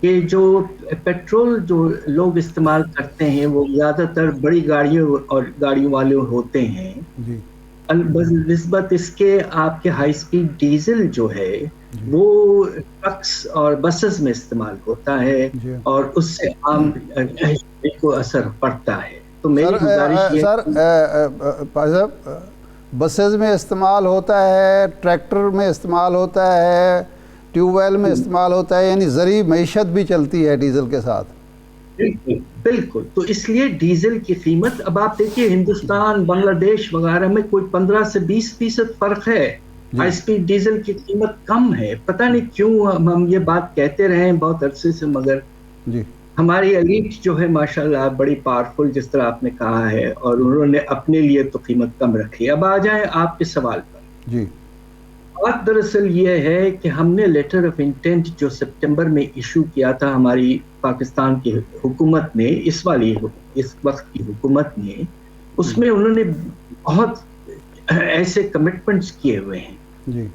کہ جو پیٹرول جو لوگ استعمال کرتے ہیں وہ زیادہ تر بڑی گاڑیوں اور گاڑیوں والے ہوتے ہیں، جی نسبت اس کے آپ کے ہائی سپیڈ ڈیزل جو ہے وہ ٹرکس اور بسز میں استعمال ہوتا ہے جی اور اس سے عام کو اثر پڑتا ہے. تو میری گزارش یہ سر صاحب بسز میں استعمال ہوتا ہے، ٹریکٹر میں استعمال ہوتا ہے، ٹیوب ویل میں استعمال ہوتا ہے، یعنی زرعی معیشت بھی چلتی ہے ڈیزل کے ساتھ. بالکل. تو اس لیے ڈیزل کی قیمت اب آپ دیکھیے ہندوستان، بنگلہ دیش وغیرہ میں کوئی 15 سے 20% فرق ہے. ہائی سپیڈ ڈیزل کی قیمت کم ہے. پتہ نہیں کیوں ہم یہ بات کہتے رہے ہیں بہت عرصے سے، مگر جی ہماری ایلیٹ جو ہے ماشاءاللہ بڑی پاورفل، جس طرح آپ نے کہا ہے، اور انہوں نے اپنے لیے تو قیمت کم رکھی. اب آ جائیں آپ کے سوال پر. جی بات دراصل یہ ہے کہ ہم نے لیٹر آف انٹینٹ جو سپٹمبر میں ایشو کیا تھا ہماری پاکستان کی حکومت نے، اس وقت کی حکومت نے، اس میں انہوں نے بہت ایسے کمٹمنٹس کیے ہوئے ہیں. جی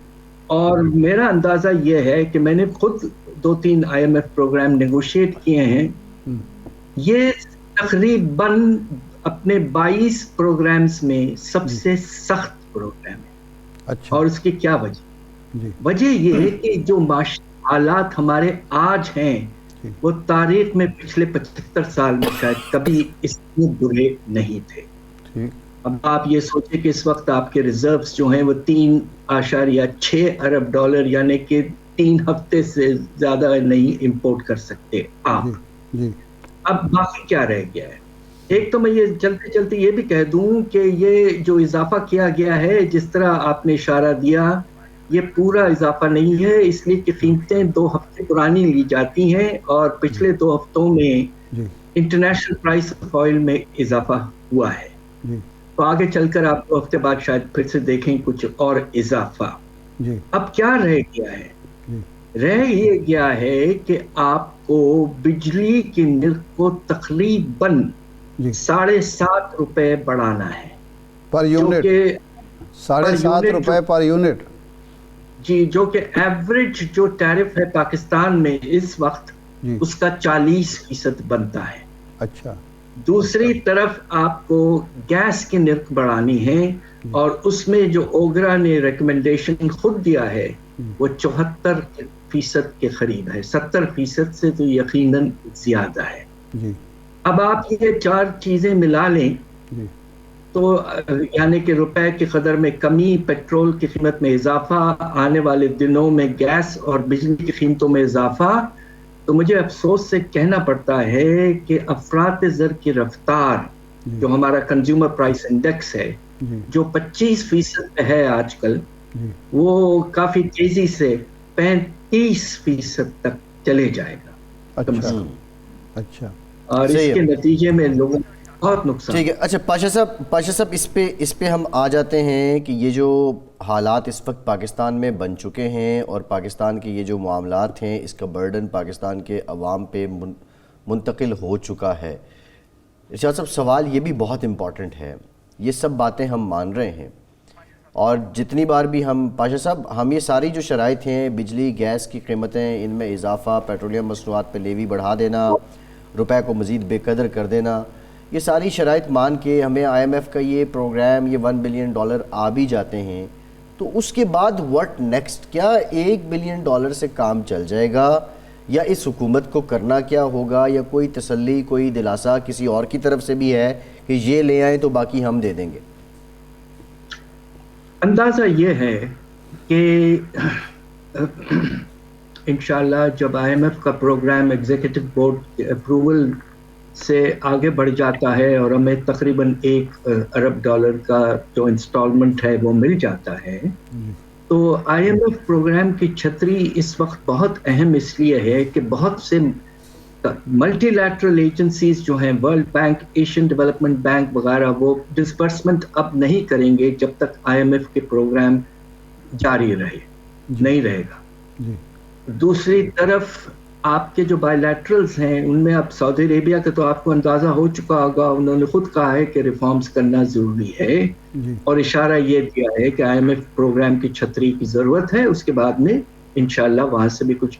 اور میرا اندازہ یہ ہے کہ میں نے خود 2-3 IMF پروگرام نیگوشیٹ کیے ہیں. یہ تقریباً اپنے 22 پروگرامز میں سب سے سخت پروگرام ہے. اچھا. اور اس کی کیا وجہ؟ جی وجہ یہ ہے کہ جو معاشی حالات ہمارے آج ہیں وہ تاریخ میں پچھلے 75 سال میں شاید کبھی اس میں برے نہیں تھے. ٹھیک. اب آپ یہ سوچیں کہ اس وقت آپ کے ریزروز جو ہیں وہ 3.6 ارب ڈالر، یعنی کہ 3 ہفتے سے زیادہ نہیں امپورٹ کر سکتے آپ. جی اب باقی کیا رہ گیا ہے؟ ایک تو میں یہ چلتے چلتے یہ بھی کہہ دوں کہ یہ جو اضافہ کیا گیا ہے، جس طرح آپ نے اشارہ دیا، یہ پورا اضافہ نہیں ہے، اس لیے کہ قیمتیں 2 ہفتے پرانی لی جاتی ہیں اور پچھلے 2 ہفتوں میں جی انٹرنیشنل پرائس آف آئل میں اضافہ ہوا ہے. جی تو آگے چل کر آپ 2 ہفتے بعد شاید پھر سے دیکھیں کچھ اور اضافہ. جی اب کیا رہ گیا ہے؟ جی رہ یہ گیا ہے کہ آپ کو بجلی کی نرخ کو تقریباً جی 7.5 روپے بڑھانا ہے پر جو یونٹ. کہ 7.5 روپے پر یونٹ. جی جو کہ ایوریج جو ٹیرف ہے پاکستان میں اس وقت جی اس کا 40% بنتا ہے. اچھا. دوسری طرف آپ کو گیس کی نرخ بڑھانی ہے اور اس میں جو اوگرا نے ریکمنڈیشن خود دیا ہے وہ 74% کے قریب ہے. 70% سے تو یقیناً زیادہ ہے. جی اب آپ یہ 4 چیزیں ملا لیں جی تو یعنی کہ روپے کی قدر میں کمی، پیٹرول کی قیمت میں اضافہ، آنے والے دنوں میں گیس اور بجلی کی قیمتوں میں اضافہ، تو مجھے افسوس سے کہنا پڑتا ہے کہ افراط زر کی رفتار جو ہمارا کنزیومر پرائس انڈیکس ہے جی جو 25% پہ ہے آج کل، جی وہ کافی تیزی سے 35% تک چلے جائے گا کم از اچھا کم. اچھا. اور اس صحیح ہے. کے نتیجے میں لوگوں کو بہت نقصان. ٹھیک ہے. اچھا پاشا صاحب اس پہ ہم آ جاتے ہیں کہ یہ جو حالات اس وقت پاکستان میں بن چکے ہیں اور پاکستان کے یہ جو معاملات ہیں اس کا برڈن پاکستان کے عوام پہ منتقل ہو چکا ہے. ارشاد صاحب سوال یہ بھی بہت امپورٹنٹ ہے. یہ سب باتیں ہم مان رہے ہیں اور جتنی بار بھی پاشا صاحب ہم یہ ساری جو شرائط ہیں، بجلی گیس کی قیمتیں، ان میں اضافہ، پیٹرولیم مصنوعات پہ لیوی بڑھا دینا، روپے کو مزید بے قدر کر دینا، یہ ساری شرائط مان کے ہمیں IMF کا یہ پروگرام، یہ $1 بلین آ بھی جاتے ہیں، تو اس کے بعد واٹ نیکسٹ؟ کیا $1 بلین سے کام چل جائے گا یا اس حکومت کو کرنا کیا ہوگا، یا کوئی تسلی، کوئی دلاسا کسی اور کی طرف سے بھی ہے کہ یہ لے آئیں تو باقی ہم دے دیں گے؟ اندازہ یہ ہے کہ انشاءاللہ جب IMF کا پروگرام ایگزیکٹو بورڈ کے اپروول سے آگے بڑھ جاتا ہے اور ہمیں تقریباً $1 ارب کا جو انسٹالمنٹ ہے وہ مل جاتا ہے، تو IMF پروگرام کی چھتری اس وقت بہت اہم اس لیے ہے کہ بہت سے ملٹی لیٹرل ایجنسیز جو ہیں، world bank, Asian development bank وغیرہ، وہ ڈسبرسمنٹ اب نہیں کریں گے جب تک IMF کے پروگرام جاری نہیں رہے گا. جی دوسری طرف آپ کے جو بائی لیٹرلز ہیں ان میں اب سعودی عربیہ کا تو آپ کو اندازہ ہو چکا ہوگا، انہوں نے خود کہا ہے کہ ریفارمز کرنا ضروری ہے جی اور اشارہ یہ دیا ہے کہ IMF پروگرام کی چھتری کی ضرورت ہے، اس کے بعد میں انشاءاللہ وہاں سے بھی کچھ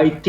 IT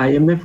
IMF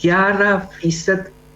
11%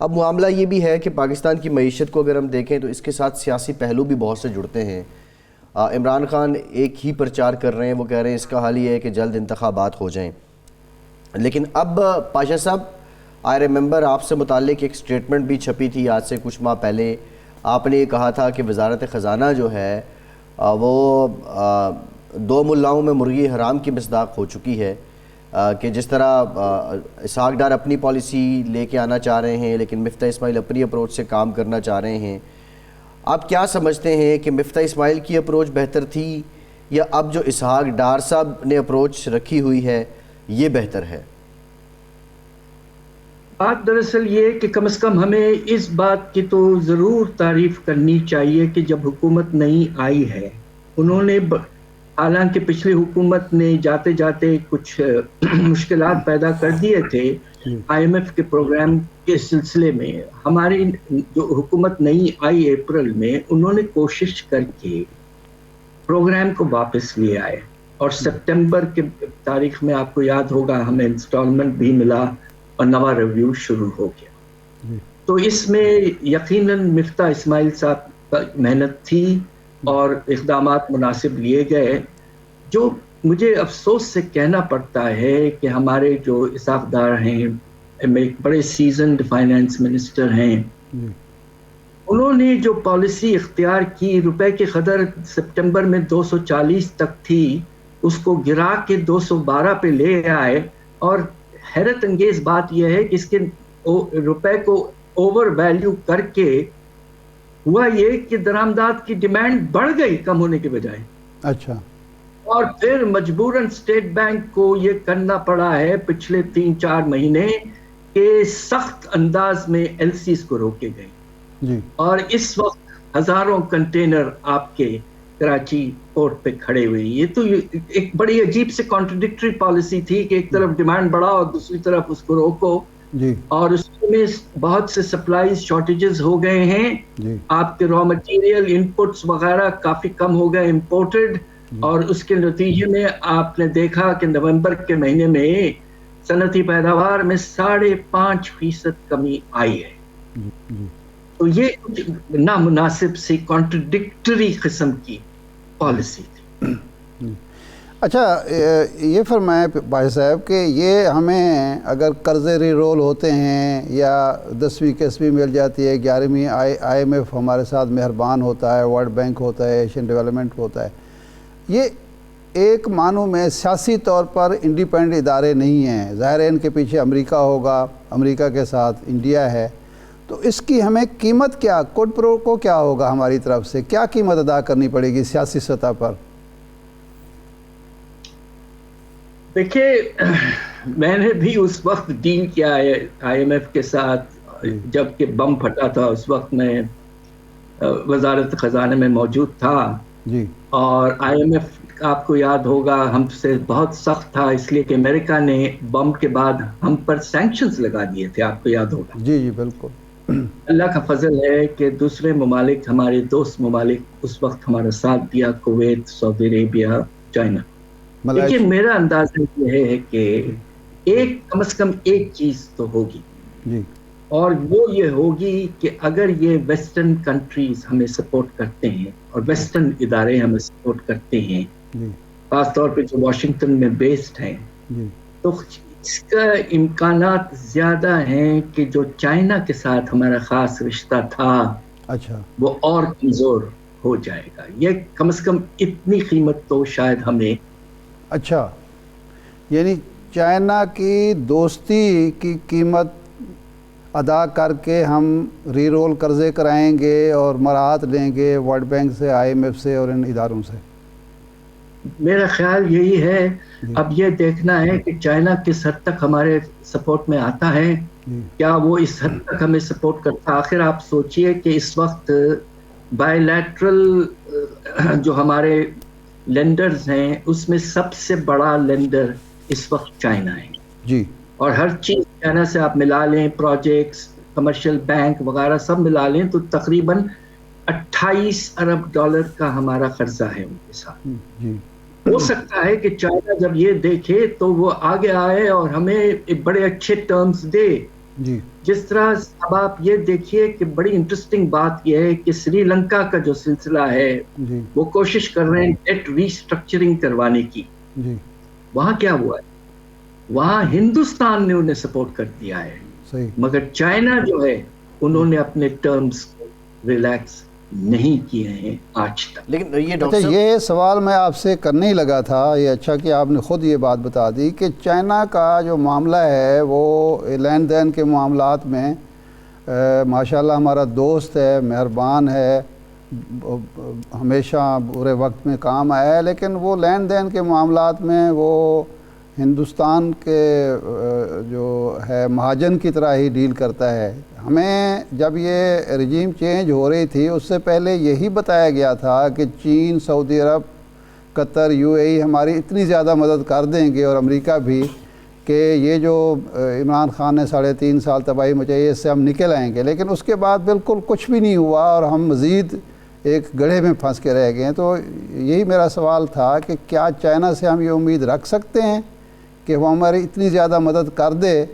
اب معاملہ یہ بھی ہے کہ پاکستان کی معیشت کو اگر ہم دیکھیں تو اس کے ساتھ سیاسی پہلو بھی بہت سے جڑتے ہیں. عمران خان ایک ہی پرچار کر رہے ہیں, وہ کہہ رہے ہیں اس کا حل یہ ہے کہ جلد انتخابات ہو جائیں. لیکن اب پاشا صاحب, آئی ریممبر آپ سے متعلق ایک سٹیٹمنٹ بھی چھپی تھی آج سے کچھ ماہ پہلے. آپ نے یہ کہا تھا کہ وزارت خزانہ جو ہے وہ 2 ملاؤں میں مرغی حرام کی مصداق ہو چکی ہے, کہ جس طرح اسحاق ڈار اپنی پالیسی لے کے آنا چاہ رہے ہیں لیکن مفتاح اسماعیل اپنی اپروچ سے کام کرنا چاہ رہے ہیں. آپ کیا سمجھتے ہیں کہ مفتاح اسماعیل کی اپروچ بہتر تھی یا اب جو اسحاق ڈار صاحب نے اپروچ رکھی ہوئی ہے یہ بہتر ہے؟ بات دراصل یہ کہ کم از کم ہمیں اس بات کی تو ضرور تعریف کرنی چاہیے کہ جب حکومت نئی آئی ہے, انہوں نے حالانکہ پچھلی حکومت نے جاتے جاتے کچھ مشکلات پیدا کر دیے تھے آئی ایم ایف کے پروگرام کے سلسلے میں, ہماری جو حکومت نئی آئی اپریل میں, انہوں نے کوشش کر کے پروگرام کو واپس لے آئے اور سپٹمبر کے تاریخ میں آپ کو یاد ہوگا ہمیں انسٹالمنٹ بھی ملا اور نوا ریویو شروع ہو گیا. تو اس میں یقیناً مفتاح اسماعیل صاحب کا محنت تھی اور اقدامات مناسب لیے گئے. جو مجھے افسوس سے کہنا پڑتا ہے کہ ہمارے جو اسحاق ڈار ہیں, ایک بڑے سیزنڈ فائنانس منسٹر ہیں, انہوں نے جو پالیسی اختیار کی, روپے کی قدر سپٹمبر میں 240 تک تھی, اس کو گرا کے 212 پہ لے آئے. اور حیرت انگیز بات یہ ہے کہ اس کے روپے کو اوور ویلیو کر کے ہوا یہ کہ درآمدات کی ڈیمانڈ بڑھ گئی کم ہونے کے بجائے. اچھا. اور پھر مجبوراً اسٹیٹ بینک کو یہ کرنا پڑا ہے پچھلے 3-4 مہینے کہ سخت انداز میں ایل سیز کو روکے گئے. جی. اور اس وقت ہزاروں کنٹینر آپ کے کراچی پورٹ پہ کھڑے ہوئے. یہ تو ایک بڑی عجیب سے کانٹرڈکٹری پالیسی تھی کہ ایک طرف ڈیمانڈ بڑھا اور دوسری طرف اس کو روکو. جی. اور اس میں بہت سے سپلائیز شارٹیجز ہو گئے ہیں. جی. آپ کے را مٹیریل ان پٹس وغیرہ کافی کم ہو گئے امپورٹڈ, اور اس کے نتیجے میں آپ نے دیکھا کہ نومبر کے مہینے میں صنعتی پیداوار میں 5.5% کمی آئی ہے. تو یہ نامناسب سی کانٹرڈکٹری قسم کی پالیسی تھی. اچھا, یہ فرمائیں بھائی صاحب کہ یہ ہمیں اگر قرضے ری رول ہوتے ہیں یا 10ویں کسویں مل جاتی ہے, 11ویں آئی ایم ایف ہمارے ساتھ مہربان ہوتا ہے, ورلڈ بینک ہوتا ہے, ایشین ڈیولپمنٹ ہوتا ہے, یہ ایک معنوں میں سیاسی طور پر انڈیپینڈنٹ ادارے نہیں ہیں. ظاہر ہے ان کے پیچھے امریکہ ہوگا, امریکہ کے ساتھ انڈیا ہے, تو اس کی ہمیں قیمت کیا, کوڈ پرو کو کیا ہوگا ہماری طرف سے, کیا قیمت ادا کرنی پڑے گی سیاسی سطح پر؟ دیکھیے, میں نے بھی اس وقت ڈیل کیا ہے آئی ایم ایف کے ساتھ جب کہ بم پھٹا تھا. اس وقت میں وزارت خزانہ میں موجود تھا. جی. اور آئی ایم ایف آپ کو یاد ہوگا ہم سے بہت سخت تھا, اس لیے کہ امریکہ نے بم کے بعد ہم پر سینکشنز لگا دیے تھے, آپ کو یاد ہوگا. جی جی بالکل. اللہ کا فضل ہے کہ دوسرے ممالک, ہمارے دوست ممالک اس وقت ہمارا ساتھ دیا, کویت, سعودی عربیہ, چائنا. لیکن میرا اندازہ یہ ہے کہ کم از کم ایک چیز تو ہوگی, جی, اور وہ یہ ہوگی کہ اگر یہ ویسٹرن کنٹریز ہمیں سپورٹ کرتے ہیں اور ویسٹرن ادارے ہمیں سپورٹ کرتے ہیں, خاص طور پہ جو واشنگٹن میں بیسڈ ہیں, تو اس کا امکانات زیادہ ہیں کہ جو چائنا کے ساتھ ہمارا خاص رشتہ تھا, اچھا, وہ اور کمزور ہو جائے گا. یہ کم از کم اتنی قیمت تو شاید ہمیں. اچھا, یعنی چائنا کی دوستی کی قیمت ادا کر کے ہم ری رول قرضے کرائیں گے اور مراحت لیں گے ورلڈ بینک سے, آئی ایم ایف سے اور ان اداروں سے. میرا خیال یہی ہے. اب یہ دیکھنا ہے کہ چائنا کس حد تک ہمارے سپورٹ میں آتا ہے, کیا وہ اس حد تک ہمیں سپورٹ کرتا. آخر آپ سوچئے کہ اس وقت بائی لیٹرل جو ہمارے لینڈرز ہیں اس میں سب سے بڑا لینڈر اس وقت چائنا ہے. جی. اور ہر چیز چائنا سے آپ ملا لیں, پروجیکٹس, کمرشل بینک وغیرہ سب ملا لیں تو تقریباً 28 ارب ڈالر کا ہمارا قرضہ ہے ان کے ساتھ. جی. ہو سکتا ہے کہ چائنا جب یہ دیکھے تو وہ آگے آئے اور ہمیں ایک بڑے اچھے ٹرمز دے, جی جس طرح اب آپ یہ دیکھیے کہ بڑی انٹرسٹنگ بات یہ ہے کہ سری لنکا کا جو سلسلہ ہے جی وہ کوشش کر رہے ہیں ڈیٹ ریسٹرکچرنگ کروانے کی. جی وہاں کیا ہوا ہے؟ وہاں ہندوستان نے انہیں سپورٹ کر دیا ہے, صحیح. مگر چائنا جو ہے انہوں نے اپنے ٹرمز کو ریلیکس نہیں کیے ہیں آج تک. لیکن یہ اچھا, ڈاکٹر صاحب یہ سوال میں آپ سے کرنے ہی لگا تھا, یہ اچھا کہ آپ نے خود یہ بات بتا دی کہ چائنا کا جو معاملہ ہے وہ لین دین کے معاملات میں ماشاءاللہ ہمارا دوست ہے, مہربان ہے, ہمیشہ برے وقت میں کام آیا ہے, لیکن وہ لین دین کے معاملات میں وہ ہندوستان کے جو ہے مہاجن کی طرح ہی ڈیل کرتا ہے. ہمیں جب یہ رجیم چینج ہو رہی تھی اس سے پہلے یہی بتایا گیا تھا کہ چین, سعودی عرب, قطر, UAE ہماری اتنی زیادہ مدد کر دیں گے, اور امریکہ بھی, کہ یہ جو عمران خان نے 3.5 سال تباہی مچائی اس سے ہم نکل آئیں گے. لیکن اس کے بعد بالکل کچھ بھی نہیں ہوا اور ہم مزید ایک گڑھے میں پھنس کے رہ گئے ہیں. تو یہی میرا سوال تھا کہ کیا چائنا سے ہم یہ امید رکھ سکتے ہیں کہ وہ ہماری اتنی زیادہ مدد کر دے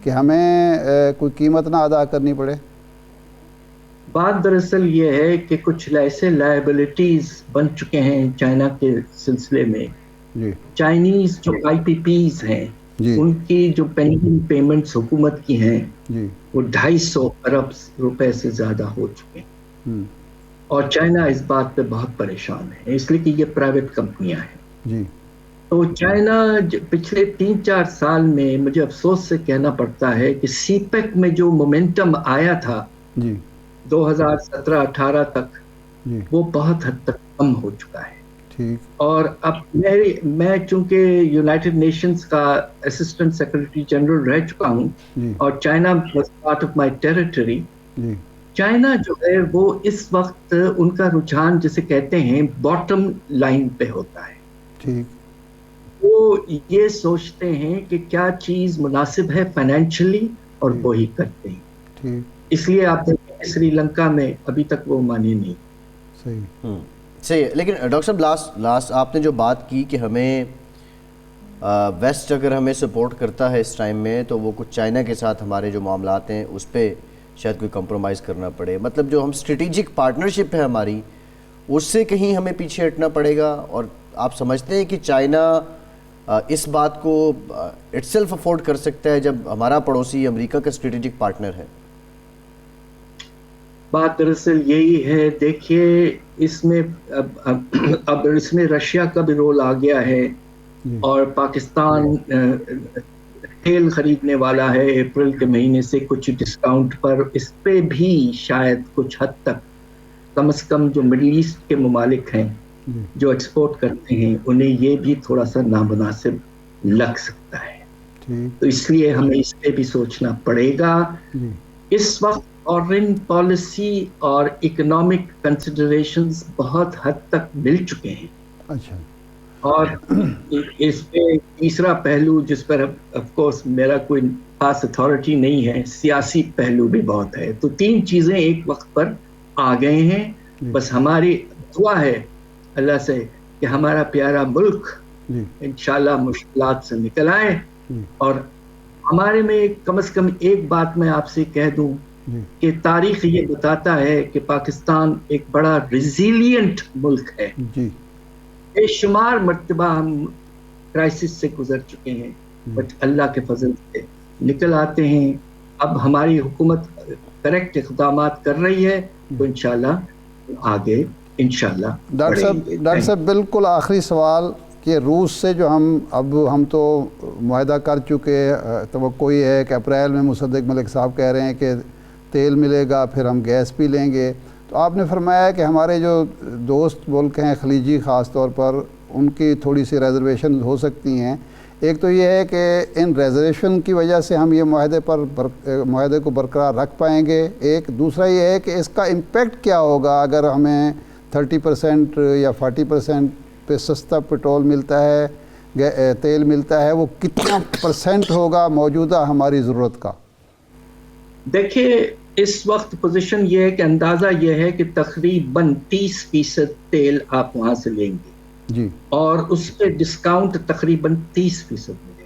کہ ہمیں کوئی قیمت نہ ادا کرنی پڑے؟ بات دراصل یہ ہے کہ کچھ ایسے لائبلٹیز بن چکے ہیں چائنا کے سلسلے میں. جی چائنیز جو IPPs ہیں جی ان کی جو پینڈنگ پیمنٹس حکومت کی ہیں جی وہ 250 ارب روپے سے زیادہ ہو چکے ہیں, ہوں اور چائنا اس بات پہ بہت پریشان ہے, اس لیے کہ یہ پرائیویٹ کمپنیاں ہیں. جی تو چائنا پچھلے 3-4 سال میں مجھے افسوس سے کہنا پڑتا ہے کہ سی پیک میں جو مومنٹم آیا تھا جی 2017-18 تک جی وہ بہت حد تک کم ہو چکا ہے. ٹھیک. اور اب میں چونکہ یونائٹڈ نیشنز کا اسسٹنٹ سیکرٹری جنرل رہ چکا ہوں جی اور China was part of my territory. جی چائنا جو ہے وہ اس وقت ان کا رجحان جسے کہتے ہیں باٹم لائن پہ ہوتا ہے. ٹھیک. وہ یہ سوچتے ہیں کہ کیا چیز مناسب ہے فائنینشلی اور وہی کرتے ہیں. ٹھیک. اس لیے آپ دیکھیں سری لنکا میں ابھی تک وہ مانے نہیں. صحیح. صحیح. لیکن ڈاکٹر صاحب لاسٹ آپ نے جو بات کی کہ ہمیں ویسٹ اگر ہمیں سپورٹ کرتا ہے اس ٹائم میں تو وہ کچھ چائنا کے ساتھ ہمارے جو معاملات ہیں اس پہ شاید کوئی کمپرومائز کرنا پڑے, مطلب جو ہم اسٹریٹجک پارٹنرشپ ہے ہماری اس سے کہیں ہمیں پیچھے ہٹنا پڑے گا. اور آپ سمجھتے ہیں کہ چائنا اس بات کو اٹ سیلف افورڈ کر سکتا ہے جب ہمارا پڑوسی امریکہ کا اسٹریٹجک پارٹنر ہے؟ بات دراصل یہی ہے, دیکھیے اس میں اب اس میں رشیا کا بھی رول آ گیا ہے, اور پاکستان تیل خریدنے والا ہے اپریل کے مہینے سے کچھ ڈسکاؤنٹ پر. اس پہ بھی شاید کچھ حد تک کم از کم جو مڈل ایسٹ کے ممالک ہیں جو ایکسپورٹ کرتے ہیں انہیں یہ بھی تھوڑا سا نامناسب لگ سکتا ہے. تو اس لیے ہمیں اس پہ بھی سوچنا پڑے گا. اس وقت فارن پالیسی اور اکنامک کنسیڈریشنز بہت حد تک مل چکے ہیں. اچھا. اور اس پہ تیسرا پہلو جس پر آف کورس میرا کوئی خاص اتھارٹی نہیں ہے, سیاسی پہلو بھی بہت ہے. تو 3 چیزیں ایک وقت پر آ گئے ہیں. بس ہماری دعا ہے اللہ سے کہ ہمارا پیارا ملک انشاءاللہ مشکلات سے نکل آئے. اور ہمارے میں کم از کم ایک بات میں آپ سے کہہ دوں کہ تاریخ یہ بتاتا ہے کہ پاکستان ایک بڑا ریزیلینٹ ملک ہے. بے شمار مرتبہ ہم کرائسس سے گزر چکے ہیں, بٹ اللہ کے فضل سے نکل آتے ہیں. اب ہماری حکومت کریکٹ اقدامات کر رہی ہے تو انشاءاللہ آگے انشاءاللہ. ڈاکٹر صاحب بالکل آخری سوال کہ روس سے جو ہم تو معاہدہ کر چکے, توقع یہ ہے کہ اپریل میں مصدق ملک صاحب کہہ رہے ہیں کہ تیل ملے گا, پھر ہم گیس بھی لیں گے. تو آپ نے فرمایا کہ ہمارے جو دوست ملک ہیں خلیجی خاص طور پر ان کی تھوڑی سی ریزرویشن ہو سکتی ہیں. ایک تو یہ ہے کہ ان ریزرویشن کی وجہ سے ہم یہ معاہدے کو برقرار رکھ پائیں گے. ایک دوسرا یہ ہے کہ اس کا امپیکٹ کیا ہوگا اگر ہمیں 30% یا 40% پہ سستا پٹرول ملتا ہے, تیل ملتا ہے, وہ کتنا % ہوگا موجودہ ہماری ضرورت کا؟ دیکھیے اس وقت پوزیشن یہ ہے کہ اندازہ یہ ہے کہ تقریباً 30% تیل آپ وہاں سے لیں گے, اور اس پہ ڈسکاؤنٹ تقریباً 30% ملے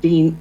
3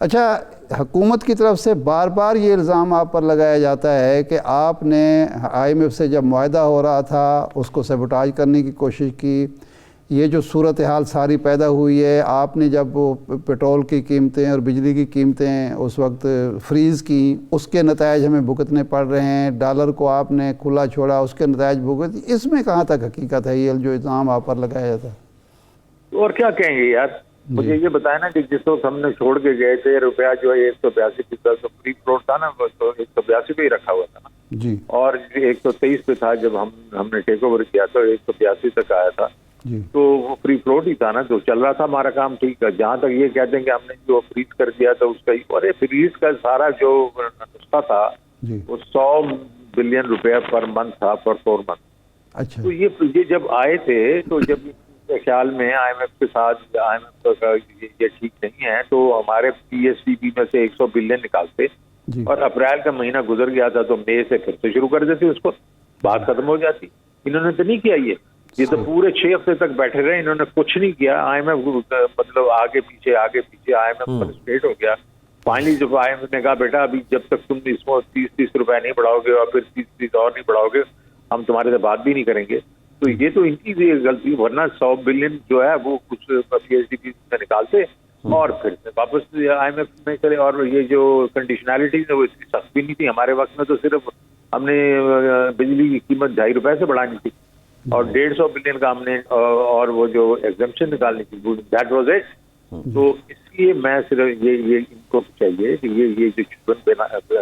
اچھا، حکومت کی طرف سے بار بار یہ الزام آپ پر لگایا جاتا ہے کہ آپ نے IMF سے جب معاہدہ ہو رہا تھا اس کو سیبوٹاج کرنے کی کوشش کی. یہ جو صورتحال ساری پیدا ہوئی ہے، آپ نے جب وہ پیٹرول کی قیمتیں اور بجلی کی قیمتیں اس وقت فریز کی، اس کے نتائج ہمیں بھگتنے پڑ رہے ہیں. ڈالر کو آپ نے کھلا چھوڑا، اس کے نتائج بھگت. اس میں کہاں تک حقیقت ہے یہ جو الزام آپ پر لگایا جاتا ہے؟ اور کیا کہیں گے یار، مجھے یہ بتایا نا کہ جس وقت ہم نے چھوڑ کے گئے تھے روپیہ جو ہے 182 تو فری فلوٹ تھا نا، وہ تو 182 پہ ہی رکھا ہوا تھا نا. جی اور 123 پہ تھا جب ہم نے ٹیک اوور کیا تو 182 تک آیا تھا. جی تو وہ فری فلوٹ ہی تھا نا، تو چل رہا تھا ہمارا کام ٹھیک ہے. جہاں تک یہ کہتے ہیں کہ ہم نے جو فریز کر دیا تو اس کا ہی، اور فریز کا سارا جو نسخہ تھا جی. وہ 100 بلین روپیہ پر منتھ تھا، پر 4 منتھ. اچھا تو یہ جب آئے تھے تو جب کے خیال میں IMF کے ساتھ IMF کا یہ ٹھیک نہیں ہے تو ہمارے PSDB میں سے 100 بلین نکالتے جی. اور اپریل کا مہینہ گزر گیا تھا تو مئی سے پھر سے شروع کر دیتے اس کو، بات ختم ہو جاتی. انہوں نے تو نہیں کیا یہ تو پورے 6 ہفتے تک بیٹھے رہے، انہوں نے کچھ نہیں کیا. IMF مطلب آگے پیچھے IMF فرسٹریٹ ہو گیا. فائنلی جب IMF نے کہا بیٹا ابھی جب تک تم اس کو 30 روپے نہیں بڑھاؤ گے اور پھر 30 اور نہیں بڑھاؤ گے ہم تمہارے سے بات بھی نہیں کریں گے. تو یہ تو ان کی غلطی، ورنہ 100 بلین جو ہے وہ کچھ PSDB سے نکالتے اور پھر واپس IMF میں کرے. اور یہ جو کنڈیشنالٹی ہے وہ اتنی سخت بھی نہیں تھی ہمارے وقت میں. تو صرف ہم نے بجلی کی قیمت 2.5 روپے سے بڑھانی تھی اور 150 بلین کا ہم نے اور وہ جو ایگزمپشن نکالنی تھی، دیٹ واز اٹ. تو اس لیے میں صرف یہ ان کو چاہیے کہ یہ جو چکن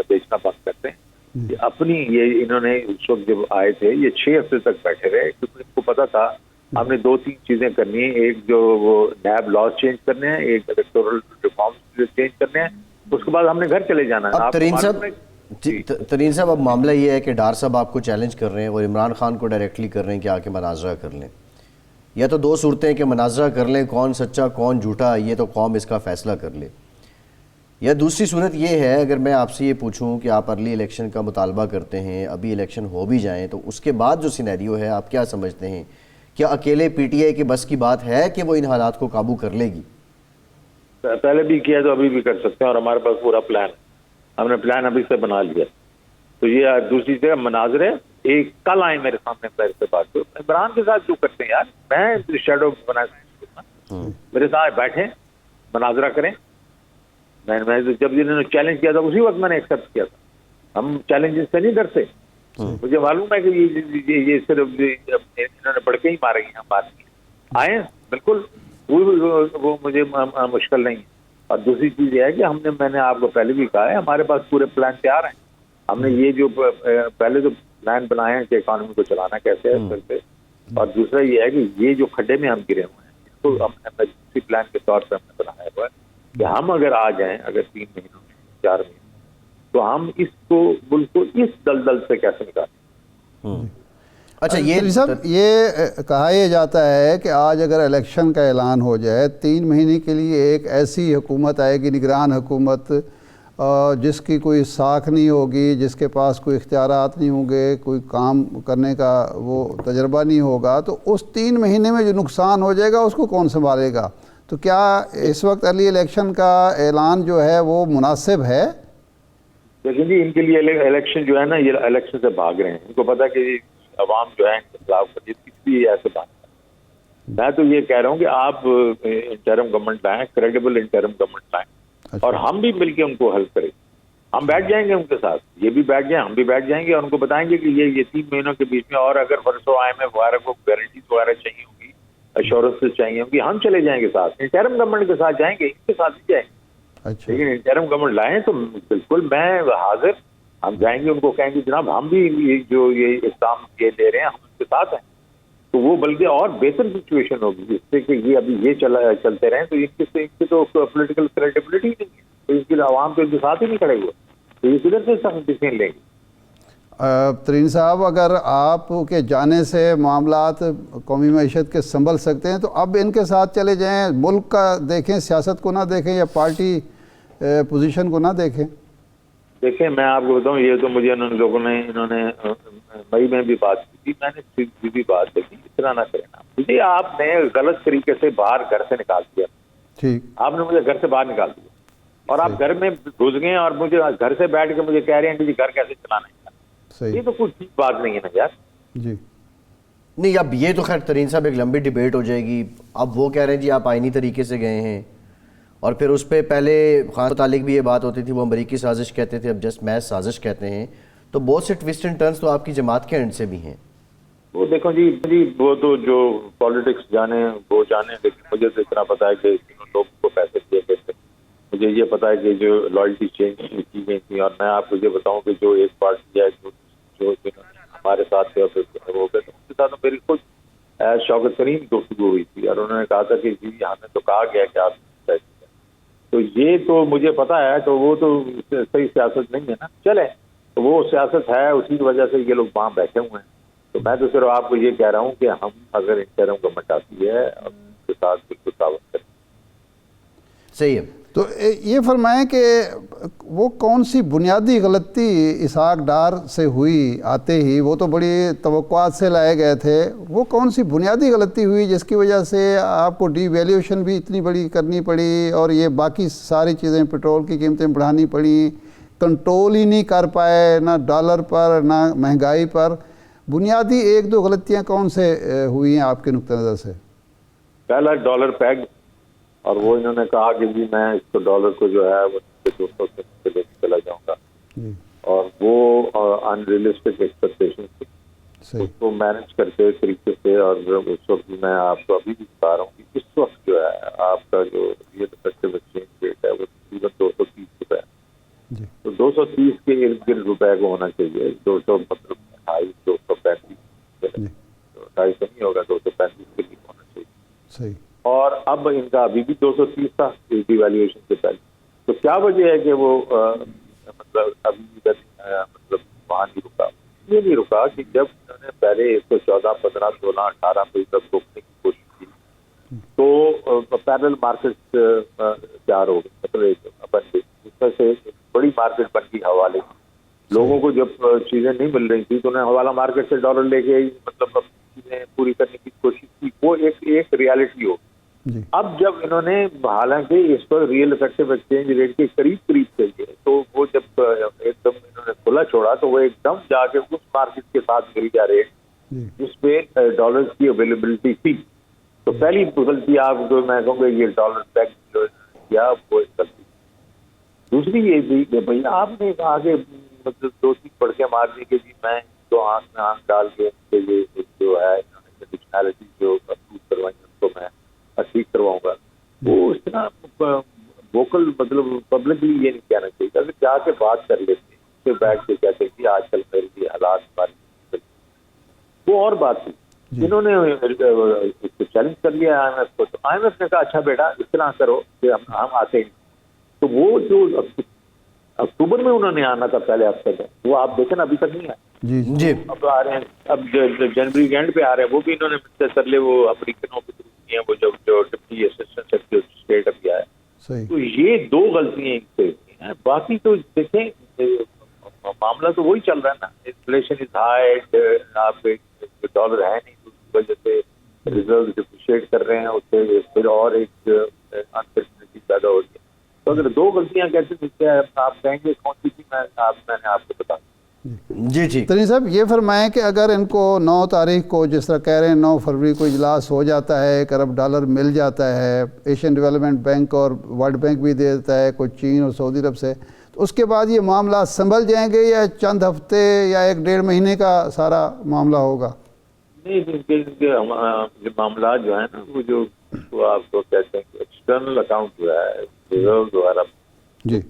بیچنا بند کرتے ہیں. یہ اپنی یہ انہوں نے اس وقت جب آئے تھے یہ 6 ہفتے تک بیٹھے رہے کیونکہ ان کو پتا تھا ہم نے 2-3 چیزیں کرنی ہیں. ایک جو وہ نیب لاز چینج کرنے ہیں، ایک الیکٹورل ریفارمز چینج کرنے ہیں، اس کے بعد ہم نے گھر چلے جانا ہے. اب ترین صاحب اب معاملہ یہ ہے کہ ڈار صاحب آپ کو چیلنج کر رہے ہیں اور عمران خان کو ڈائریکٹلی کر رہے ہیں کہ آ کے مناظرہ کر لیں. یا تو 2 صورتیں کہ مناظرہ کر لیں، کون سچا کون جھوٹا یہ تو قوم اس کا فیصلہ کر لے. یا دوسری صورت یہ ہے اگر میں آپ سے یہ پوچھوں کہ آپ ارلی الیکشن کا مطالبہ کرتے ہیں، ابھی الیکشن ہو بھی جائیں تو اس کے بعد جو سینیریو ہے آپ کیا سمجھتے ہیں؟ کیا اکیلے PTI کے بس کی بات ہے کہ وہ ان حالات کو قابو کر لے گی؟ پہلے بھی کیا تو ابھی بھی کر سکتے ہیں اور ہمارے پاس پورا پلان ہے. ہم نے پلان ابھی سے بنا لیا. تو یہ دوسری جگہ مناظرے ایک کل آئے میرے سامنے پہلے سے بات کو عمران کے ساتھ جو کرتے ہیں یار، میں شیڈو بنا میرے ساتھ بیٹھے مناظرہ کریں. میں جب انہوں نے چیلنج کیا تھا اسی وقت میں نے ایکسیپٹ کیا تھا. ہم چیلنجز سے نہیں ڈرتے. مجھے معلوم ہے کہ یہ صرف انہوں نے بڑھ کے ہی مارے ہیں بات کی. آئے بالکل وہ مجھے مشکل نہیں ہے. اور دوسری چیز یہ ہے کہ میں نے آپ کو پہلے بھی کہا ہے ہمارے پاس پورے پلان تیار ہیں. ہم نے یہ جو پہلے تو پلان بنائے ہیں کہ اکانومی کو چلانا کیسے ہے کرتے، اور دوسرا یہ ہے کہ یہ جو کھڈے میں ہم گرے ہوئے ہیں اس کو ہم ایمرجنسی پلان کے طور پہ ہم نے بنایا ہوا ہے کہ ہم اگر آ جائیں اگر 3 مہینوں میں 4 مہینوں تو ہم اس کو ملک کو اس دلدل سے کیسے نکالیں. اچھا یہ کہا یہ جاتا ہے کہ آج اگر الیکشن کا اعلان ہو جائے 3 مہینے کے لیے ایک ایسی حکومت آئے گی، نگران حکومت، جس کی کوئی ساکھ نہیں ہوگی، جس کے پاس کوئی اختیارات نہیں ہوں گے، کوئی کام کرنے کا وہ تجربہ نہیں ہوگا. تو اس 3 مہینے میں جو نقصان ہو جائے گا اس کو کون سنبھالے گا؟ تو کیا اس وقت ارلی الیکشن کا اعلان جو ہے وہ مناسب ہے؟ لیکن جی ان کے لیے الیکشن جو ہے نا، یہ الیکشن سے بھاگ رہے ہیں. ان کو پتا کہ عوام جو ہے انقلاب کر کس لیے ایسے بات ہے. میں تو یہ کہہ رہا ہوں کہ آپ انٹرم گورنمنٹ لائیں، کریڈیبل انٹرم گورنمنٹ لائیں اور ہم بھی مل کے ان کو حل کریں. ہم بیٹھ جائیں گے ان کے ساتھ، یہ بھی بیٹھ جائیں، ہم بھی بیٹھ جائیں گے اور ان کو بتائیں گے کہ یہ 3 مہینوں کے بیچ میں اور اگر فرسو IMF وغیرہ کو گارنٹیز وغیرہ چاہیے ہوگی، ایشورنس چاہیے ہوگی، ہم چلے جائیں گے ساتھ. انٹرم گورنمنٹ کے ساتھ جائیں گے، ان کے ساتھ بھی جائیں گے. لیکن انٹرم گورنمنٹ لائیں تو بالکل میں حاضر. ہم جائیں گے ان کو کہیں گے جناب ہم بھی یہ اقدام یہ لے رہے ہیں، ہم ان کے ساتھ ہیں. تو وہ بلکہ اور بہتر سچویشن ہوگی اس سے کہ یہ ابھی یہ چلتے رہیں تو ان کی تو پولیٹیکل کریڈیبلٹی نہیں ہے. تو اس کے لیے عوام تو ان کے ساتھ ہی نہیں کھڑے ہوئے تو یہ کدھر سے سخت ڈیسیژن لیں گے. ترین صاحب، اگر آپ کے جانے سے معاملات قومی معیشت کے سنبھل سکتے ہیں تو اب ان کے ساتھ چلے جائیں، ملک کا دیکھیں، سیاست کو نہ دیکھیں یا پارٹی پوزیشن کو نہ دیکھیں. دیکھیں میں آپ کو بتاؤں، یہ تو مجھے انہوں نے مئی میں بھی بات کی تھی، میں نے بھی بات کی اس طرح نہ کریں. مجھے آپ نے غلط طریقے سے باہر گھر سے نکال دیا. ٹھیک، آپ نے مجھے گھر سے باہر نکال دیا. اور آپ گھر میں گھس گئے اور مجھے گھر سے بیٹھ کے مجھے کہہ رہے ہیں کہ جی گھر کیسے چلانا ہے. صحیح. یہ تو کوئی ٹھیک بات نہیں ہے نا یار. جی نہیں اب یہ تو خیر ترین صاحب ایک لمبی ڈیبیٹ ہو جائے گی. اب وہ کہہ رہے ہیں جی آپ آئینی طریقے سے گئے ہیں, اور پھر اس پہ پہلے خان متعلق بھی یہ بات ہوتی تھی وہ امریکی سازش کہتے تھے, اب جسٹ محض سازش کہتے ہیں. تو بہت سے ٹوسٹ اینڈ ٹرنز تو آپ کی جماعت کے اینڈ سے بھی ہیں. وہ دیکھو جی وہ تو جو پالیٹکس جانے وہ جانے, لیکن مجھے تو اتنا پتا ہے کہ لوگوں کو پیسے دیے گئے تھے. مجھے یہ پتا ہے کہ جو لائلٹی چینج کی گئی تھی, اور میں آپ کو یہ بتاؤں کہ جو ایک پارٹی ہے جو ہمارے ساتھ تھے ہو گئے, ان کے ساتھ میری خود شوکت کریم گفتگو ہوئی تھی, اور انہوں نے کہا تھا کہ جی ہمیں تو کہا گیا کہ آپ پیسے دیں. تو یہ تو مجھے پتا ہے, تو وہ تو صحیح سیاست نہیں ہے نا. چلے وہ سیاست ہے, اسی کی وجہ سے یہ لوگ وہاں بیٹھے ہوئے ہیں. تو میں تو صرف آپ کو یہ کہہ رہا ہوں کہ ہم اگر انٹرم گورنمنٹ آتی ہے ان کے ساتھ بالکل تعاون کریں. صحیح ہے. تو یہ فرمائیں کہ وہ کون سی بنیادی غلطی اسحاق ڈار سے ہوئی آتے ہی, وہ تو بڑی توقعات سے لائے گئے تھے, وہ کون سی بنیادی غلطی ہوئی جس کی وجہ سے آپ کو ڈی ویلیوشن بھی اتنی بڑی کرنی پڑی, اور یہ باقی ساری چیزیں پٹرول کی قیمتیں بڑھانی پڑیں, کنٹرول ہی نہیں کر پائے نہ ڈالر پر نہ مہنگائی پر؟ بنیادی ایک دو غلطیاں کون سے ہوئی ہیں آپ کے نقطہ نظر سے؟ پہلا ڈالر پیگ, اور وہ انہوں نے کہا کہ جی میں اس کو ڈالر کو جو ہے وہ 200 سے لے کے چلا جاؤں گا, اور وہ ان ریئلسٹک ایکسپیکٹیشن تھی. اس کو مینج کرتے طریقے سے, اور اس وقت میں آپ کو ابھی بھی بتا رہا ہوں کہ اس وقت جو ہے آپ کا جو ریئل افیکٹو ایکسچینج ریٹ ہے وہ تقریباً 230 روپے ہے. تو 230 کے ارد گرد روپے کو ہونا چاہیے. 200 مطلب 235 250 نہیں ہوگا, 235 کے لیے ہونا چاہیے. صحیح. اور اب ان کا ابھی بھی 230 تھا ڈی ویلیویشن سے پہلے. تو کیا وجہ ہے کہ وہ مطلب ابھی مطلب وہاں نہیں رکا؟ یہ نہیں رکا کہ جب انہوں نے پہلے 114 15 16 18 پہ تک روکنے کی کوشش کی تو پیرل مارکیٹ تیار ہو گئے, مطلب بن گئی. اس میں سے بڑی مارکیٹ بن گئی حوالے کی. لوگوں کو جب چیزیں نہیں مل رہی تھی تو انہیں حوالہ مارکیٹ سے ڈالر لے کے مطلب چیزیں پوری کرنے کی کوشش کی. وہ ایک ریالٹی ہو. اب جب انہوں نے حالانکہ اس پر ریئل افیکٹو ایکسچینج ریٹ کے قریب چاہیے, تو وہ جب ایک دم انہوں نے کھلا چھوڑا تو وہ ایک دم جا کے اس مارکیٹ کے ساتھ مل گیا ریٹ جس پہ ڈالرز کی اویلیبلٹی تھی. تو پہلی غلطی آپ کو میں کہوں گا یہ ڈالر پیک کیا, وہ غلطی. دوسری یہ تھی کہ بھائی آپ نے آگے مطلب 2-3 پڑکے مارنے کے, جی میں تو آنکھ میں آنکھ ڈال کے جو ہے کنڈیشنالٹی جو اپروو کروائی ان کو میں ٹھیک کرواؤں گا. وہ اس طرح ووکل مطلب پبلکلی یہ نہیں کہنا چاہیے. اگر جا کے بات کر لیتے ہیں, اس سے بیٹھ کے کہتے ہیں کہ آج کل میرے لیے حالات ہماری, وہ اور بات تھی. جنہوں نے چیلنج کر لیا آئی ایم ایف کو, تو آئی ایم ایف نے کہا اچھا بیٹا اس طرح کرو کہ ہم آتے ہیں. تو وہ جو اکتوبر میں انہوں نے آنا تھا پہلے ہفتے میں, وہ آپ دیکھیں ابھی تک نہیں آئے. جی اب آ رہے ہیں, اب جنوری کے اینڈ پہ آ رہے ہیں. وہ بھی انہوں نے مجھ سے کر لے, وہ امریکنوں کے تھرو کیے ہیں, وہ جو deputy assistant secretary of state ابھی آیا. تو یہ 2 غلطیاں ان سے ہیں. باقی تو دیکھیں معاملہ تو وہی چل رہا ہے نا. انفلیشن از ہائی, آپ ڈالر ہے نہیں, تو اس کی وجہ سے ریزرو ڈپریشیٹ کر رہے ہیں, اس سے پھر اور ایک انسرٹنٹی پیدا ہو رہی ہے. تو اگر 2 غلطیاں کیسے آپ کہیں گے کون سی تھی, میں نے آپ کو بتا. جی ٹھیک. ترین صاحب یہ فرمائیں کہ اگر ان کو 9 تاریخ کو جس طرح کہہ رہے ہیں 9 فروری کو اجلاس ہو جاتا ہے, 1 ارب ڈالر مل جاتا ہے, ایشین ڈیولپمنٹ بینک اور ورلڈ بینک بھی دے دیتا ہے, کوئی چین اور سعودی عرب سے, تو اس کے بعد یہ معاملات سنبھل جائیں گے یا چند ہفتے یا 1-1.5 مہینے کا سارا معاملہ ہوگا؟ نہیں, معاملات جو ہیں نا وہ آپ کو کہتے ہیں ایکسٹرنل اکاؤنٹ جو ہے ریزرو وغیرہ,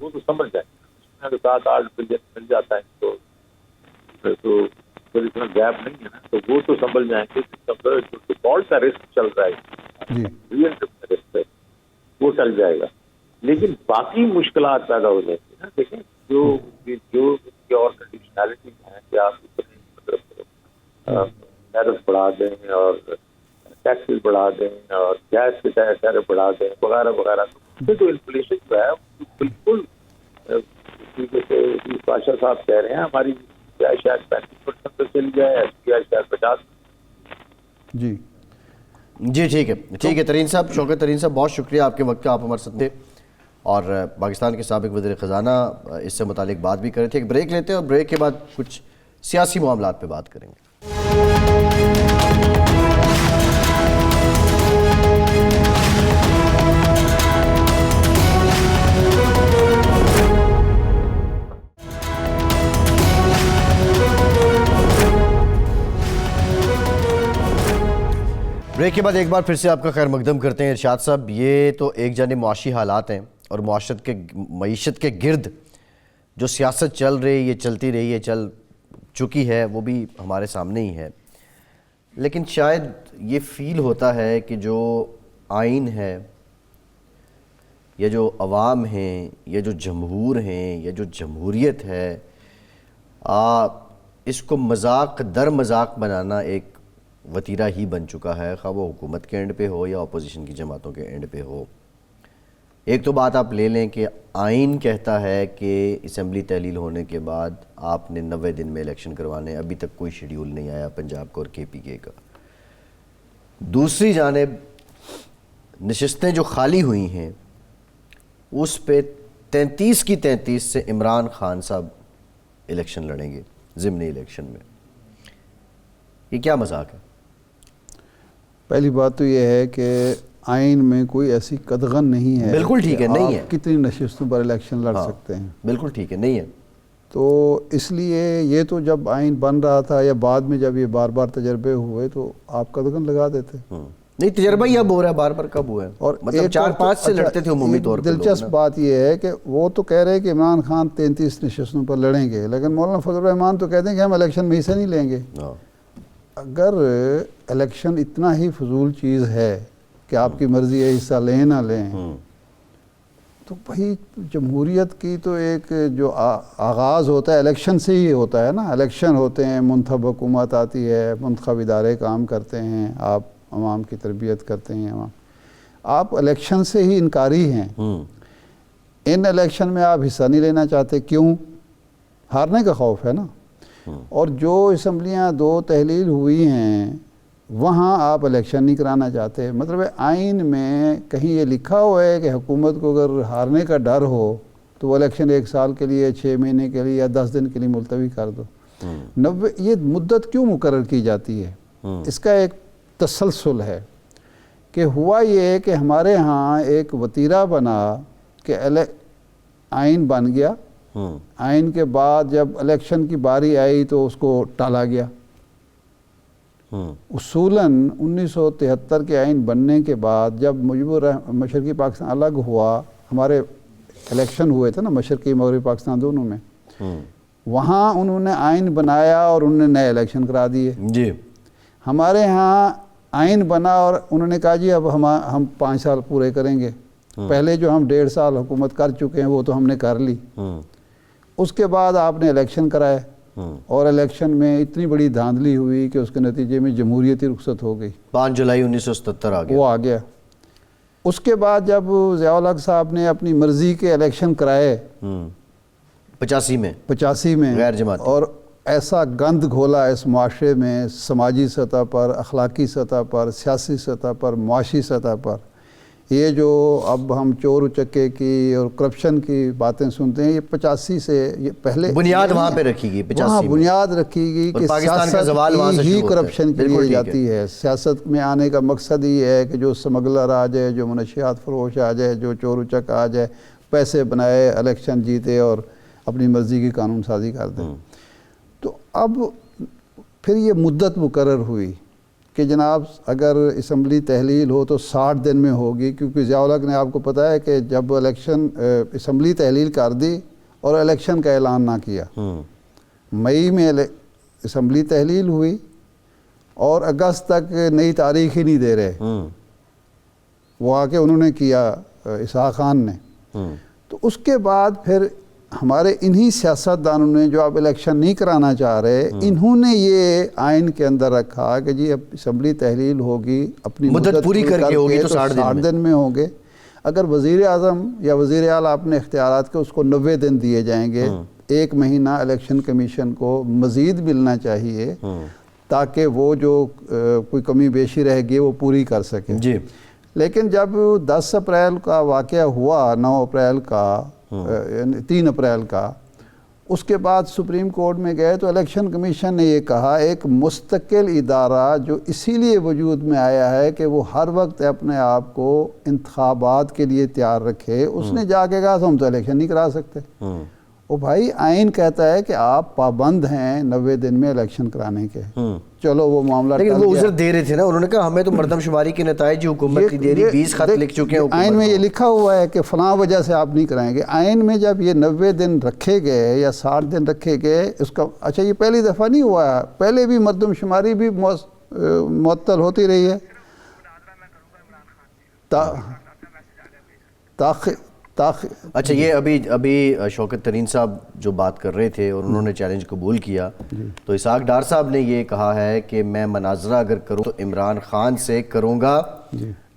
وہ تو سنبھل جائیں گے. اس میں 7-8 بلین مل جاتا ہے تو پھر اتنا گیپ نہیں ہے نا, تو وہ تو سنبھل جائیں گے. جو ڈیفالٹ کا رسک چل رہا ہے ریئل رسک ہے وہ چل جائے گا, لیکن باقی مشکلات پیدا ہو جائیں گی نا. دیکھیں جو اور کنڈیشنالٹی ہے کہ آپ اتنے مطلب ٹیرف بڑھا دیں اور ٹیکسز بڑھا دیں اور گیس کے ٹیرف بڑھا دیں وغیرہ وغیرہ, تو انفلیشن جو ہے بالکل جیسے بادشاہ صاحب کہہ رہے ہیں ہماری شاید 35% پہ چلی جائے, ایس پی آئی شاید 50. جی ٹھیک ہے ترین صاحب, شوکت ترین صاحب, بہت شکریہ آپ کے وقت کا, آپ ہمارے ساتھ تھے. اور پاکستان کے سابق وزیر خزانہ اس سے متعلق بات بھی کر رہے تھے. ایک بریک لیتے ہیں اور بریک کے بعد کچھ سیاسی معاملات پہ بات کریں گے. بریک کے بعد ایک بار پھر سے آپ کا خیر مقدم کرتے ہیں. ارشاد صاحب، یہ تو ایک جانب معاشی حالات ہیں اور معیشت کے گرد جو سیاست چل رہی ہے، چلتی رہی ہے، چل چکی ہے، وہ بھی ہمارے سامنے ہی ہے. لیکن شاید یہ فیل ہوتا ہے کہ جو آئین ہے یا جو عوام ہیں یا جو جمہور ہیں یا جو جمہوریت ہے، اس کو مذاق در مذاق بنانا ایک وتیرہ ہی بن چکا ہے، خواہ وہ حکومت کے اینڈ پہ ہو یا اپوزیشن کی جماعتوں کے اینڈ پہ ہو. ایک تو بات آپ لے لیں کہ آئین کہتا ہے کہ اسمبلی تحلیل ہونے کے بعد آپ نے 90 دن میں الیکشن کروانے. ابھی تک کوئی شیڈیول نہیں آیا پنجاب کا اور KPK کا. دوسری جانب نشستیں جو خالی ہوئی ہیں اس پہ 33 کی 33 سے عمران خان صاحب الیکشن لڑیں گے ضمنی الیکشن میں. یہ کیا مذاق ہے؟ پہلی بات تو یہ ہے کہ آئین میں کوئی ایسی قدغن نہیں ہے. بالکل ٹھیک ہے، نہیں ہے. آپ کتنی نشستوں پر الیکشن لڑ سکتے ہیں. بالکل ٹھیک ہے، نہیں ہے. تو اس لیے یہ تو جب آئین بن رہا تھا یا بعد میں جب یہ بار بار تجربے ہوئے تو آپ قدغن لگا دیتے. نہیں، تجربہ ہی اب ہو رہا ہے، بار بار کب ہوا ہے؟ اور مطلب 4-5 سے لڑتے تھے عمومی طور پر. دلچسپ بات یہ ہے کہ وہ تو کہہ رہے کہ عمران خان 33 نشستوں پر لڑیں گے، لیکن مولانا فضل الرحمان تو کہتے ہیں کہ ہم الیکشن میں حصہ نہیں لیں گے. اگر الیکشن اتنا ہی فضول چیز ہے کہ آپ کی مرضی ہے حصہ لیں نہ لیں، تو بھائی جمہوریت کی تو ایک جو آغاز ہوتا ہے الیکشن سے ہی ہوتا ہے نا. الیکشن ہوتے ہیں، منتخب حکومت آتی ہے، منتخب ادارے کام کرتے ہیں، آپ عوام کی تربیت کرتے ہیں. آپ الیکشن سے ہی انکاری ہیں. ان الیکشن میں آپ حصہ نہیں لینا چاہتے، کیوں؟ ہارنے کا خوف ہے نا. اور جو اسمبلیاں 2 تحلیل ہوئی ہیں وہاں آپ الیکشن نہیں کرانا چاہتے. مطلب آئین میں کہیں یہ لکھا ہوا ہے کہ حکومت کو اگر ہارنے کا ڈر ہو تو وہ الیکشن 1 سال کے لیے، 6 مہینے کے لیے یا 10 دن کے لیے ملتوی کر دو. 90 یہ مدت کیوں مقرر کی جاتی ہے؟ اس کا ایک تسلسل ہے کہ ہوا یہ کہ ہمارے ہاں ایک وتیرہ بنا کہ آئین بن گیا. آئین کے بعد جب الیکشن کی باری آئی تو اس کو ٹالا گیا. اصولاً 1973 کے آئین بننے کے بعد جب مشرقی پاکستان الگ ہوا، ہمارے الیکشن ہوئے تھے نا مشرقی مغربی پاکستان دونوں میں، وہاں انہوں نے آئین بنایا اور انہوں نے نئے الیکشن کرا دیے. جی ہمارے ہاں آئین بنا اور انہوں نے کہا جی اب ہم 5 سال پورے کریں گے. پہلے جو ہم 1.5 سال حکومت کر چکے ہیں وہ تو ہم نے کر لی. اس کے بعد آپ نے الیکشن کرائے اور الیکشن میں اتنی بڑی دھاندلی ہوئی کہ اس کے نتیجے میں جمہوریت ہی رخصت ہو گئی. 5 جولائی 1977 آ گیا. وہ آ گیا. اس کے بعد جب ضیاء الحق صاحب نے اپنی مرضی کے الیکشن کرائے 85 میں غیر جماعت، اور ایسا گند گھولا اس معاشرے میں، سماجی سطح پر، اخلاقی سطح پر، سیاسی سطح پر، معاشی سطح پر، یہ جو اب ہم چور اچکے کی اور کرپشن کی باتیں سنتے ہیں، یہ 85 سے یہ پہلے بنیاد وہاں پہ رکھی گئی. 85 وہاں بنیاد رکھی گئی کہ سیاست ہی کرپشن کے لیے جاتی ہے. سیاست میں آنے کا مقصد یہ ہے کہ جو اسمگلر آ جائے، جو منشیات فروش آ جائے، جو چور اچک آ جائے، پیسے بنائے، الیکشن جیتے اور اپنی مرضی کی قانون سازی کر دیں. تو اب پھر یہ مدت مقرر ہوئی کہ جناب اگر اسمبلی تحلیل ہو تو 60 دن میں ہوگی، کیونکہ ضیاء الحق نے آپ کو پتہ ہے کہ جب الیکشن اسمبلی تحلیل کر دی اور الیکشن کا اعلان نہ کیا. مئی میں اسمبلی تحلیل ہوئی اور اگست تک نئی تاریخ ہی نہیں دے رہے. وہ آ کے انہوں نے کیا اسحاق خان نے. تو اس کے بعد پھر ہمارے انہی سیاستدانوں نے جو اب الیکشن نہیں کرانا چاہ رہے، انہوں نے یہ آئین کے اندر رکھا کہ جی اب اسمبلی تحلیل ہوگی، اپنی مدت پوری کر کے ہوگی تو 60 دن میں ہوں گے. اگر وزیر اعظم یا وزیر اعلیٰ اپنے اختیارات کے اس کو 90 دن دیے جائیں گے. 1 مہینہ الیکشن کمیشن کو مزید ملنا چاہیے تاکہ وہ جو کوئی کمی بیشی رہ گئی وہ پوری کر سکیں. جی لیکن جب 10 اپریل کا واقعہ ہوا، 9 اپریل کا 3 اپریل کا، اس کے بعد سپریم کورٹ میں گئے تو الیکشن کمیشن نے یہ کہا ایک مستقل ادارہ جو اسی لیے وجود میں آیا ہے کہ وہ ہر وقت اپنے آپ کو انتخابات کے لیے تیار رکھے، اس نے جا کے کہا تو ہم تو الیکشن نہیں کرا سکتے۔ وہ بھائی آئین کہتا ہے کہ آپ پابند ہیں 90 دن میں الیکشن کرانے کے، چلو وہ معاملہ لیکن وہ عذر دے رہے تھے نا، انہوں نے کہا ہمیں تو مردم شماری کے نتائج حکومت کی دے رہی، 20 خط لکھ چکے ہیں آئین میں یہ لکھا ہوا ہے کہ فلاں وجہ سے آپ نہیں کرائیں گے۔ آئین میں جب یہ 90 دن رکھے گئے یا 60 دن رکھے گئے، اس کا اچھا یہ پہلی دفعہ نہیں ہوا ہے، پہلے بھی مردم شماری بھی معطل ہوتی رہی ہے۔ اچھا یہ ابھی شوکت ترین صاحب جو بات کر رہے تھے اور انہوں نے چیلنج قبول کیا، تو اسحاق ڈار صاحب نے یہ کہا ہے کہ میں مناظرہ اگر کروں تو عمران خان سے کروں گا،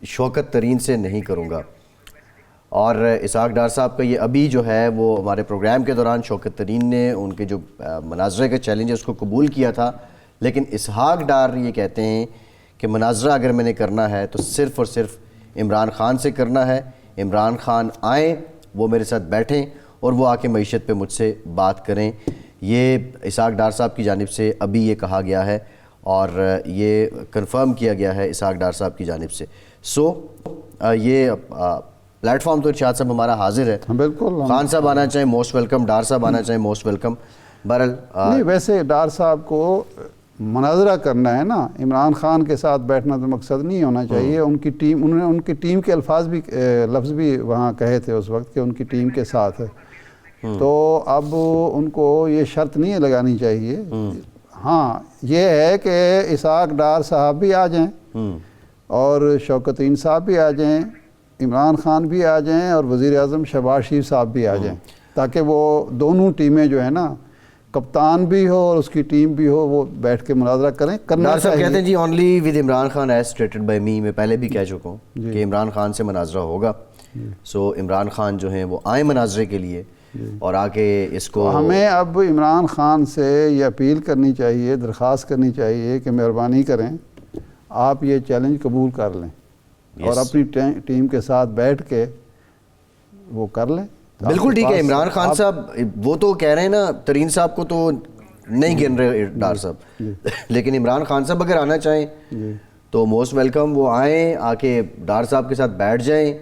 شوکت ترین سے نہیں کروں گا۔ اور اسحاق ڈار صاحب کا یہ ابھی جو ہے وہ ہمارے پروگرام کے دوران شوکت ترین نے ان کے جو مناظرے کا چیلنج ہے اس کو قبول کیا تھا، لیکن اسحاق ڈار یہ کہتے ہیں کہ مناظرہ اگر میں نے کرنا ہے تو صرف اور صرف عمران خان سے کرنا ہے، عمران خان آئیں، وہ میرے ساتھ بیٹھیں اور وہ آ کے معیشت پہ مجھ سے بات کریں۔ یہ اسحاق ڈار صاحب کی جانب سے ابھی یہ کہا گیا ہے اور یہ کنفرم کیا گیا ہے اسحاق ڈار صاحب کی جانب سے۔ یہ پلیٹ فارم تو ارشاد صاحب ہمارا حاضر ہے، بالکل، خان صاحب آنا چاہیں موسٹ ویلکم، ڈار صاحب آنا چاہیں موسٹ ویلکم۔ بہرحال نہیں، ویسے ڈار صاحب کو مناظرہ کرنا ہے نا، عمران خان کے ساتھ بیٹھنا تو مقصد نہیں ہونا چاہیے۔ ان کی ٹیم، انہوں نے ان کی ٹیم کے لفظ بھی وہاں کہے تھے اس وقت کہ ان کی ٹیم کے ساتھ ہے، تو اب ان کو یہ شرط نہیں لگانی چاہیے۔ ہاں یہ ہے کہ اسحاق ڈار صاحب بھی آ جائیں اور شوکت ترین صاحب بھی آ جائیں، عمران خان بھی آ جائیں اور وزیر اعظم شہباز شریف صاحب بھی آ جائیں، تاکہ وہ دونوں ٹیمیں جو ہیں نا، کپتان بھی ہو اور اس کی ٹیم بھی ہو، وہ بیٹھ کے مناظرہ کرنا ڈار صاحب چاہیے۔ کہتے ہیں جی only with Imran Khan as stated by me, میں پہلے بھی کہہ چکا ہوں کہ عمران خان سے مناظرہ ہوگا، سو عمران خان جو ہیں وہ آئیں مناظرے کے لیے اور آ کے اس کو ہمیں اب عمران خان سے یہ اپیل کرنی چاہیے، درخواست کرنی چاہیے کہ مہربانی کریں آپ یہ چیلنج قبول کر لیں اور اپنی ٹیم کے ساتھ بیٹھ کے وہ کر لیں۔ بالکل ٹھیک ہے۔ عمران خان صاحب وہ تو کہہ رہے ہیں نا، ترین صاحب کو تو نہیں گن رہے ڈار صاحب، لیکن عمران خان صاحب اگر آنا چاہیں تو موسٹ ویلکم، وہ آئیں، آ کے ڈار صاحب کے ساتھ بیٹھ جائیں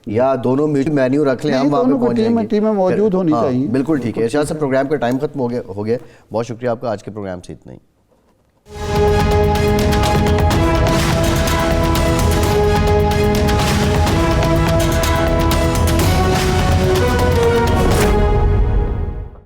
یا دونوں مینیو رکھ لیں، ہم وہاں پہ پہنچ جائیں گے، ٹیمیں موجود ہونی چاہیے۔ بالکل ٹھیک ہے۔ ارشاد صاحب پروگرام کا ٹائم ختم ہو گیا، بہت شکریہ آپ کا، آج کے پروگرام سے اتنا ہی۔